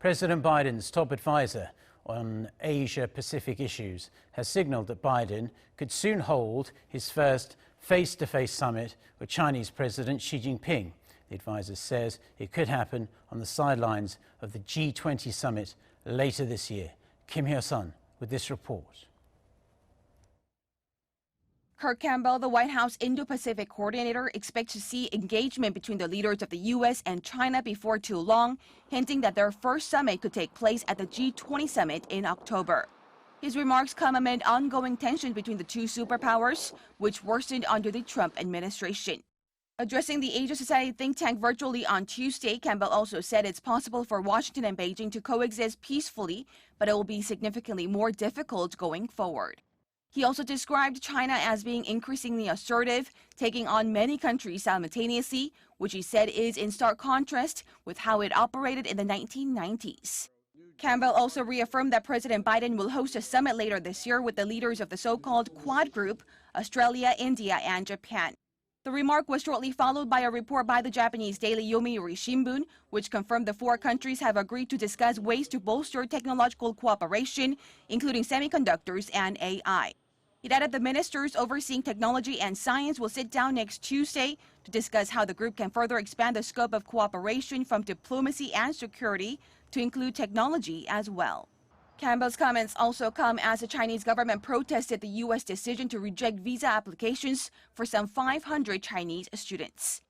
President Biden's top advisor on Asia-Pacific issues has signaled that Biden could soon hold his first face-to-face summit with Chinese President Xi Jinping. The advisor says it could happen on the sidelines of the G20 summit later this year. Hyo-sun with this report. Campbell, the White House Indo-Pacific coordinator, expects to see engagement between the leaders of the U.S. and China before too long, hinting that their first summit could take place at the G20 summit in October. His remarks come amid ongoing tensions between the two superpowers, which worsened under the Trump administration. Addressing the Asia Society think tank virtually on Tuesday, Campbell also said it's possible for Washington and Beijing to coexist peacefully, but it will be significantly more difficult going forward. He also described China as being increasingly assertive, taking on many countries simultaneously, which he said is in stark contrast with how it operated in the 1990s. Campbell also reaffirmed that President Biden will host a summit later this year with the leaders of the so-called Quad Group, Australia, India, and Japan. The remark was shortly followed by a report by the Japanese daily Yomiuri Shimbun, which confirmed the four countries have agreed to discuss ways to bolster technological cooperation, including semiconductors and AI. It added the ministers overseeing technology and science will sit down next Tuesday to discuss how the group can further expand the scope of cooperation from diplomacy and security to include technology as well. Campbell's comments also come as the Chinese government protested the U.S. decision to reject visa applications for some 500 Chinese students.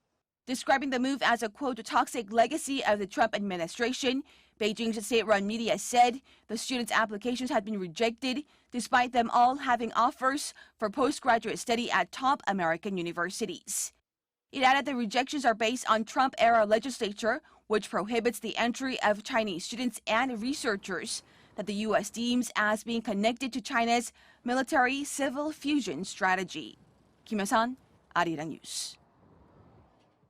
Describing the move as a, quote, toxic legacy of the Trump administration, Beijing's state-run media said the students' applications had been rejected, despite them all having offers for postgraduate study at top American universities. It added the rejections are based on Trump-era legislature, which prohibits the entry of Chinese students and researchers that the U.S. deems as being connected to China's military-civil fusion strategy. Hyo-sun, Arirang News.